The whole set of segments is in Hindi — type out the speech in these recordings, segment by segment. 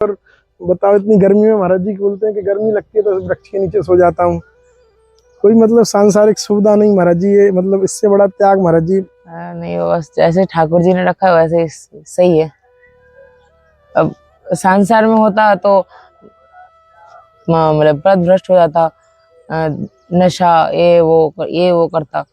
और बताओ इतनी गर्मी में महाराज जी बोलते हैं कि गर्मी लगती है तो वृक्ष के नीचे सो जाता हूँ। कोई मतलब सांसारिक सुविधा नहीं महाराज जी, ये मतलब इससे बड़ा त्याग महाराज जी। नहीं, वो बस जैसे ठाकुर जी ने रखा है वैसे सही है। अब संसार में होता तो मतलब व्रत भ्रष्ट हो जाता, नशा ये वो करता।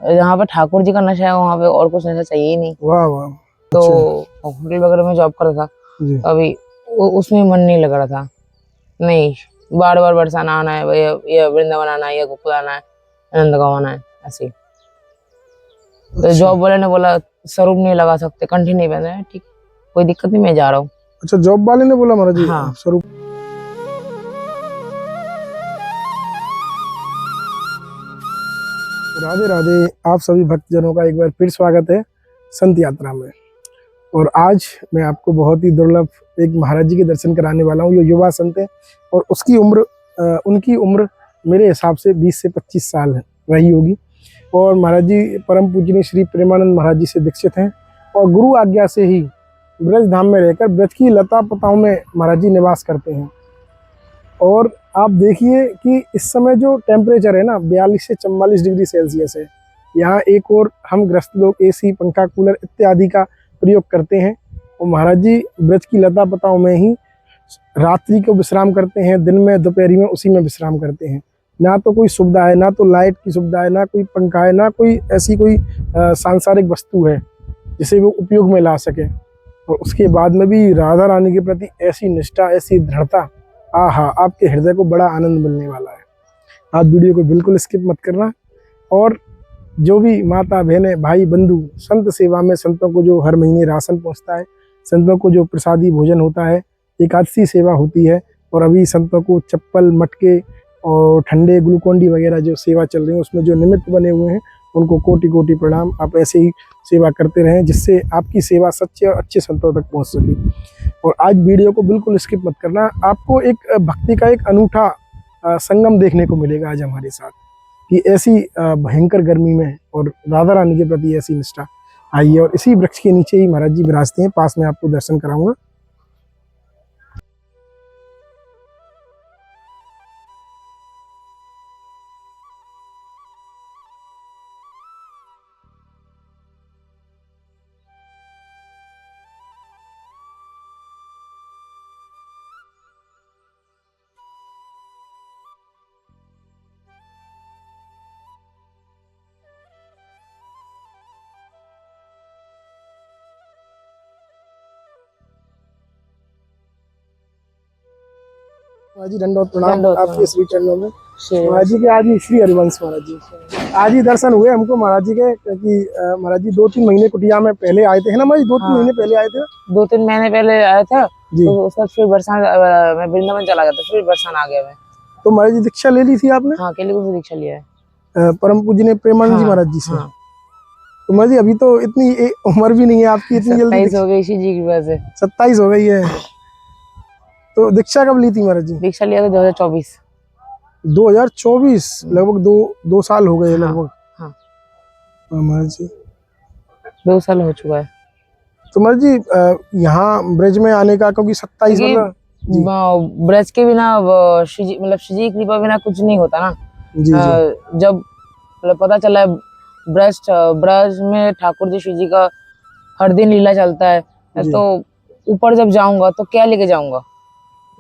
जहाँ पे ठाकुर जी का नशा है वहाँ पे और कुछ नशा चाहिए ही नहीं। वाह वाह। तो अच्छा। होटल वगैरह में जॉब कर रहा था जी। तो अभी उसमें मन नहीं लग रहा था। नहीं, बार बार बरसाना आना है, ये वृंदावन आना है, ये गोकुल आना है, आनंद गाँव आना है, ऐसे। तो जॉब वाले ने बोला स्वरूप नहीं लगा सकते, कंठी नहीं पहन रहे, ठीक कोई दिक्कत नहीं, मैं जा रहा हूँ। अच्छा, जॉब वाले ने बोला महाराज जी? हाँ। स्वरूप। राधे राधे, आप सभी भक्तजनों का एक बार फिर स्वागत है संत यात्रा में। और आज मैं आपको बहुत ही दुर्लभ एक महाराज जी के दर्शन कराने वाला हूँ। ये युवा संत है और उनकी उम्र मेरे हिसाब से 20 से 25 साल रही होगी। और महाराज जी परम पूजनीय श्री प्रेमानंद महाराज जी से दीक्षित हैं और गुरु आज्ञा से ही ब्रज धाम में रहकर ब्रज की लता पताओं में महाराज जी निवास करते हैं। और आप देखिए कि इस समय जो टेम्परेचर है ना 42 से 44 डिग्री सेल्सियस है। यहाँ एक और हम ग्रस्त लोग एसी, पंखा, कूलर इत्यादि का प्रयोग करते हैं और महाराज जी ब्रज की लता पताओं में ही रात्रि को विश्राम करते हैं, दिन में दोपहरी में उसी में विश्राम करते हैं। ना तो कोई सुविधा है, ना तो लाइट की सुविधा है, ना कोई पंखा है, ना कोई ऐसी कोई सांसारिक वस्तु है जिसे वो उपयोग में ला सके। और उसके बाद में भी राधा रानी के प्रति ऐसी निष्ठा, ऐसी दृढ़ता, आहा, आपके हृदय को बड़ा आनंद मिलने वाला है। आप वीडियो को बिल्कुल स्किप मत करना। और जो भी माता बहनें, भाई बंधु संत सेवा में, संतों को जो हर महीने राशन पहुंचता है, संतों को जो प्रसादी भोजन होता है, एकादशी सेवा होती है, और अभी संतों को चप्पल, मटके और ठंडे ग्लूकोन-डी वगैरह जो सेवा चल रही है उसमें जो निमित्त बने हुए हैं उनको कोटि कोटि प्रणाम। आप ऐसे ही सेवा करते रहें जिससे आपकी सेवा सच्चे और अच्छे संतों तक पहुंच सके। और आज वीडियो को बिल्कुल स्किप मत करना। आपको एक भक्ति का एक अनूठा संगम देखने को मिलेगा आज हमारे साथ, कि ऐसी भयंकर गर्मी में और राधा रानी के प्रति ऐसी निष्ठा। आइए, और इसी वृक्ष के नीचे ही महाराज जी विराजते हैं, पास में आपको दर्शन कराऊंगा। महाराज जी दंडोत प्रणाम आपके श्री चरणों में। महाराज जी के आज ही श्री हरिवंश महाराज जी आज ही दर्शन हुए हमको महाराज जी के, क्योंकि महाराज जी 2-3 महीने कुटिया में पहले आए थे, है ना महाराज जी? 2-3 महीने पहले आए थे। 2-3 महीने पहले आया था तो उसका फिर बरसात, मैं वृंदावन चला गया था, फिर बरसात आ गया मैं। तो महाराज जी दीक्षा ले ली थी आपने? हाँ, केलीपुर से दीक्षा लिया है परम पूजनीय प्रेमानंद जी महाराज जी से। तो महाराज जी अभी तो इतनी उम्र भी नहीं है आपकी, इतनी जल्दी 27 हो गई इसी जी की वजह से। 27 हो गई है। तो दीक्षा कब ली थी महाराज जी? दीक्षा लिया था 2024। 2024, लगभग दो साल हो गए लगभग। हाँ महाराज जी 2 साल हो चुका है। तो महाराज जी यहाँ ब्रज में आने का, क्योंकि 27 ब्रज के बिना मतलब श्री जी की कृपा बिना कुछ नहीं होता ना। जी, जी। जब मतलब पता चला है ब्रज में ठाकुर जी, श्री जी का हर दिन लीला चलता है, तो ऊपर जब जाऊंगा तो क्या लेके जाऊंगा?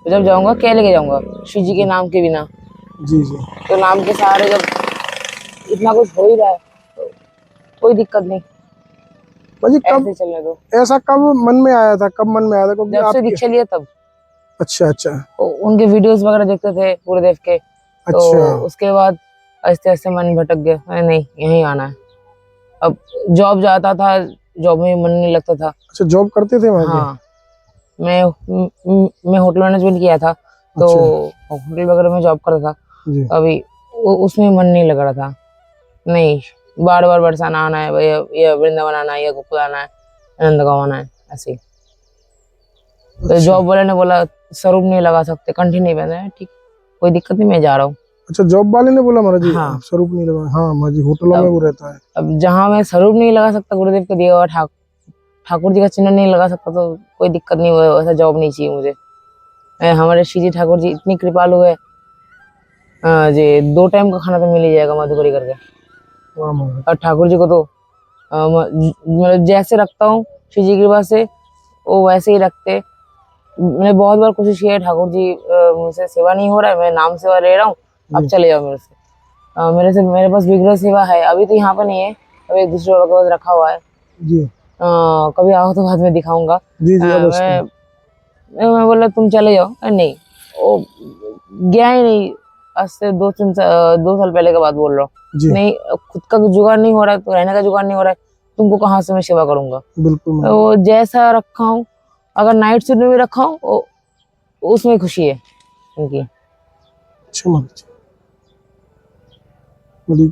जब जाऊंगा क्या लेके जाऊंगा श्री जी के नाम के बिना? जी जी। तो नाम के सहारे जब इतना कुछ हो ही रहा है तो कोई दिक्कत नहीं, ऐसे चलने दो। ऐसा कब मन में आया था? कब मन में आया था? जब से दीक्षा लिया तब। अच्छा अच्छा। उनके वीडियोस वगैरह देखते थे गुरुदेव के। तो उसके बाद आहिस्ते आहिस्ते मन भटक गया, नहीं यहीं आना है। अब जॉब जाता था, जॉब में मन नहीं लगता था। अच्छा, जॉब करते थे वहाँ? हाँ, मैं होटल मैनेजमेंट किया था, तो होटल वगैरह में जॉब कर रहा था। अभी उसमें मन नहीं लग रहा था। नहीं, बार बार बरसाना आना है, ये वृंदावन आना है, ये गोकुल आना है, आनंद गाँव आना है, ऐसे। तो जॉब वाले ने बोला स्वरूप नहीं लगा सकते, कंठी नहीं पहन रहे, ठीक कोई दिक्कत नहीं, मैं जा रहा हूँ। अच्छा, जॉब वाले ने बोला महाराज जी? हाँ, स्वरूप नहीं लगा। हाँ महाराज जी, होटलों में वो रहता है। अब जहाँ मैं स्वरूप नहीं लगा सकता, गुरुदेव को दिया हुआ ठाकुर जी का चिन्ह नहीं लगा सकता, तो कोई दिक्कत नहीं हुआ, ऐसा जॉब नहीं चाहिए मुझे। हमारे श्री जी ठाकुर जी इतनी कृपालु है, जी 2 टाइम का खाना तो मिल ही जाएगा मधुकरी करके। वाह महाराज। और ठाकुर जी को तो मतलब जैसे रखता हूँ श्री जी की कृपा से वो वैसे ही रखते। मैंने बहुत बार कोशिश की है, ठाकुर जी मुझसे सेवा नहीं हो रहा है, मैं नाम सेवा ले रहा हूँ, अब चले जाओ मेरे से। मेरे पास विग्रह सेवा है, अभी तो यहाँ पे नहीं है, अभी एक दूसरे बाबा के पास रखा हुआ है जी कभी आओ तो बाद में दिखाऊंगा। जी जी अवश्य। मैं बोला तुम चले जाओ, नहीं वो गया ही नहीं। आज से 2 साल पहले का बात बोल रहा हूँ। जी नहीं खुद का जुगाड़ नहीं हो रहा है तो रहने का जुगाड़ नहीं हो रहा है, तुमको कहाँ से मैं सेवा करूंगा। बिल्कुल तो वो जैसा रखा हूँ, अगर नाइट सूट में भी रखा हूँ उसमें खुशी है उनकी। अच्छा महाराज। बड़ी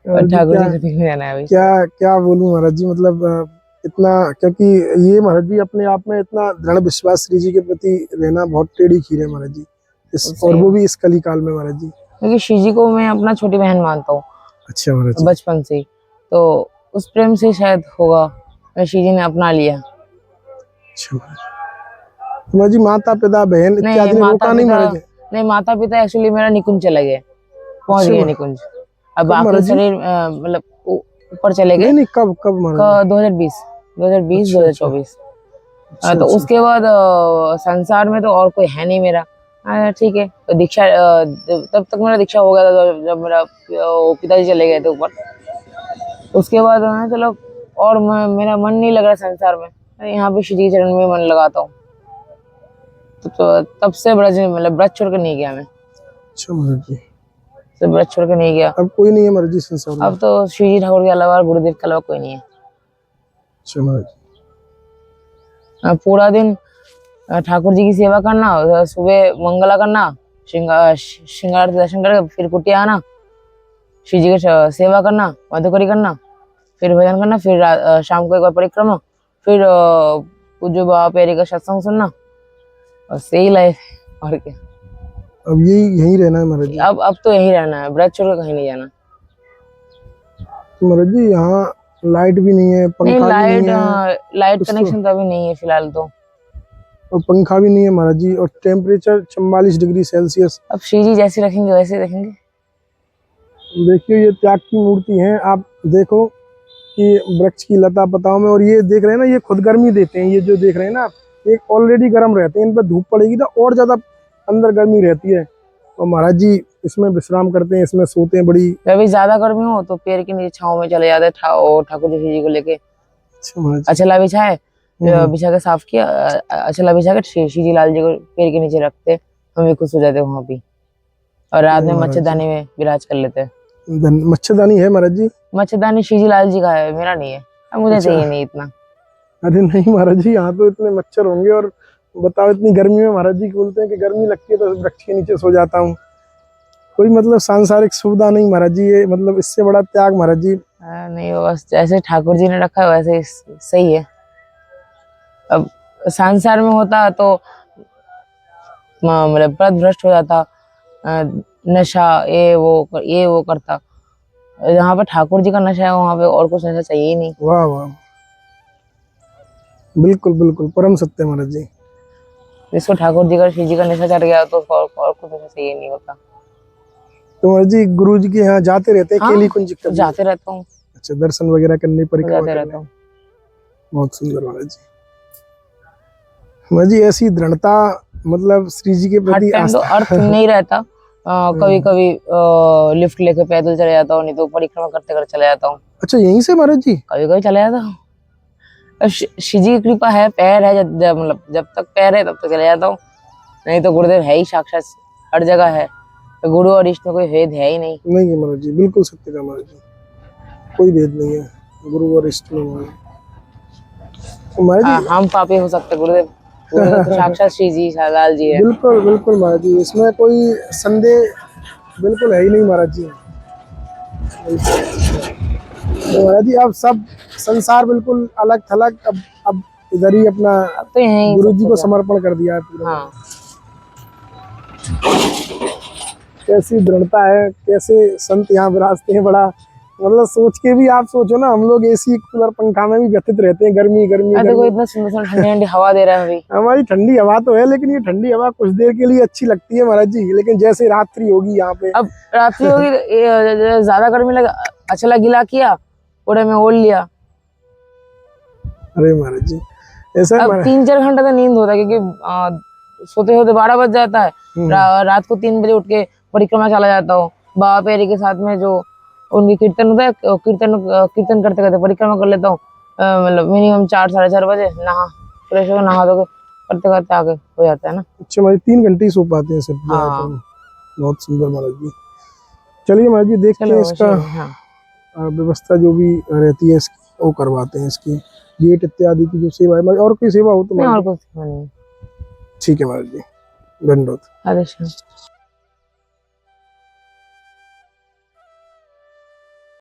और ठाकुर क्या जी का देखने जाना है अभी। क्या क्या बोलूं महाराज जी, मतलब इतना, क्योंकि ये महाराज जी अपने आप में इतना दृढ़ विश्वास श्री जी के प्रति रहना बहुत टेढ़ी खीर है महाराज जी, और वो भी इस कली काल में महाराज जी। क्योंकि श्री जी को मैं अपना छोटी बहन मानता हूँ। अच्छा महाराज जी। बचपन से ही, तो उस प्रेम से शायद होगा श्री जी ने अपना लिया। अच्छा महाराज जी, माता पिता बहन इत्यादि ने रोका नहीं महाराज जी? नहीं, माता पिता एक्चुअली मेरा निकुंज चला गया, पहुंच गया निकुंज। अब बाकी शरीर मतलब ऊपर चले गए। नहीं कब कब महाराज? 2020 2024। तो उसके बाद संसार में तो और कोई है नहीं मेरा। ठीक है, तो दीक्षा तब तक मेरा दीक्षा हो गया था जब मेरा पिताजी चले गए थे ऊपर। उसके बाद चलो, और मेरा मन नहीं लग रहा संसार में, यहाँ पे श्री जी के चरण में मन लगाता हूँ। तो तब से ब्रज मतलब ब्रज छोड़ कर नहीं गया मैं। अच्छा महाराज जी, तो ब्रज छोड़ कर नहीं गया। अब कोई नहीं है महाराज जी संसार में? अब तो श्री जी ठाकुर के अलावा, गुरुदेव के अलावा कोई नहीं है। अच्छा महाराज जी। पूरा दिन ठाकुर जी की सेवा करना, सुबह मंगला करना, श्रृंगार दर्शन करके फिर कुटिया आना, श्री जी की सेवा करना, मधुकरी करना, फिर भजन करना, फिर शाम को एक बार परिक्रमा, फिर पूज्य बाबा प्यारे का सत्संग सुनना, बस यही लाइफ है और क्या। अब यही रहना है महाराज जी? अब तो यही रहना है, ब्रज छोड़कर कहीं नहीं जाना। तो महाराज जी यहाँ लाइट भी नहीं है, पंखा भी नहीं है? लाइट कनेक्शन तो अभी नहीं है फिलहाल तो। और पंखा भी नहीं है महाराज जी, और टेम्परेचर 44 डिग्री सेल्सियस। अब श्री जी जैसे रखेंगे वैसे रखेंगे। देखिए ये त्याग की मूर्ति है, आप देखो कि वृक्ष की लता पताओं में, और ये देख रहे हैं ना, ये खुद गर्मी देते हैं। ये जो देख रहे हैं ना, ये ऑलरेडी गर्म रहते हैं, इन पर धूप पड़ेगी तो और ज्यादा अंदर गर्मी रहती है। और महाराज जी इसमें विश्राम करते हैं, इसमें सोते हैं। बड़ी अभी ज्यादा गर्मी हो तो पेड़ के नीचे छांव में चले जाते ठाकुर जी को लेके। अचला बिछाए, बिछा के साफ किया, अचला बिछा के श्री जी लाल जी को पेड़ के नीचे रखते, हम भी खुश हो जाते वहां भी। और रात में मच्छरदानी में विराज कर लेते। मच्छरदानी है महाराज जी? मच्छरदानी श्री जी लाल जी का है, मेरा नहीं है। मुझे चाहिए नहीं इतना। अरे नहीं महाराज जी, यहाँ तो इतने मच्छर होंगे, और बताओ इतनी गर्मी में महाराज जी बोलते हैं कि गर्मी लगती है तो वृक्ष के नीचे सो जाता हूँ। कोई मतलब सांसारिक सुविधा नहीं महाराज जी, ये मतलब इससे बड़ा त्याग महाराज जी। नहीं, बस जैसे ठाकुर जी ने रखा है वैसे सही है। अब संसार में होता तो मतलब व्रत भ्रष्ट हो जाता, नशा ये वो करता। जहाँ पे ठाकुर जी का नशा है वहां पे और कुछ नशा चाहिए ही नहीं। वाह वाह, बिल्कुल बिल्कुल परम सत्य महाराज जी। जिसको ठाकुर जी का श्री जी का नशा चढ़ गया तो उसको और कुछ नशा चाहिए नहीं होता। तो महाराज जी गुरु जी के यहाँ जाते रहते हैं? हाँ, केली कुंज जाते रहता हूँ। अच्छा, दर्शन वगैरह करने, परिक्रमा जाते रहता हूँ। बहुत सुंदर महाराज जी। महाराज जी ऐसी दृढ़ता, मतलब श्री जी के प्रति तो अर्थ नहीं रहता। कभी कभी लिफ्ट लेके पैदल चले जाता हूँ, नहीं तो परिक्रमा करते करते चले जाता हूँ। अच्छा, यहीं से महाराज जी? कभी कभी चले जाता हूँ। श्री जी की कृपा है, पैर है, मतलब जब तक पैर है तब तक चले जाता हूँ, नहीं तो गुरुदेव है ही साक्षात, हर जगह है। तो गुरु और इष्ट में कोई भेद है ही नहीं। नहीं है महाराज जी, बिल्कुल सत्य का महाराज जी, कोई भेद नहीं है गुरु और इष्ट में महाराज जी। हम पापी हो सकते, गुरुदेव तो साक्षात श्री जी लाल जी है। बिल्कुल बिल्कुल महाराज जी, इसमें कोई संदेह बिल्कुल है ही नहीं महाराज जी। तो महाराज जी अब सब संसार बिल्कुल अलग थलग, अब इधर ही अपना तो गुरु जी को समर्पण कर दिया है पूरा। हाँ। कैसी दृढ़ता है, कैसे संत यहाँ विराजते हैं, बड़ा मतलब सोच के भी आप सोचो ना, हम लोग एसी कूलर पंखा में भी व्यथित रहते हैं, गर्मी गर्मी देखो गर्मी। इतना सुंदर सुंदर ठंडी ठंडी हवा दे रहा है अभी। हमारी ठंडी हवा तो है, लेकिन ये ठंडी हवा कुछ देर के लिए अच्छी लगती है महाराज जी, लेकिन जैसे रात्रि होगी यहाँ पे, अब रात्रि होगी तो ज्यादा गर्मी लगा, अच्छा गिला किया, पूरे में ओढ़ लिया। अरे महाराज जी ऐसा है अब महाराज। 3-4 घंटा तो नींद होता है, क्योंकि सोते सोते 12 बज जाता है। रात को 3 बजे उठ के परिक्रमा चला जाता हूँ बाबा पेरी के साथ में, जो उनकी कीर्तन होता है, कीर्तन करते करते परिक्रमा कर लेता हूँ। मतलब मिनिमम 4-4:30 बजे नहा फ्रेश हो, नहा धो के करते करते आगे हो जाता है ना। अच्छा महाराज 3 घंटे ही सो पाते हैं सिर्फ हाँ। जाकर। बहुत सुंदर महाराज जी। चलिए महाराज जी देखते हैं इसका हाँ। व्यवस्था जो भी रहती है इसकी, वो करवाते हैं, इसकी गेट इत्यादि की जो सेवा है। और कोई सेवा हो तो नहीं, और महाराज जी? कुछ नहीं। ठीक है महाराज जी, धन्यवाद। आदेश।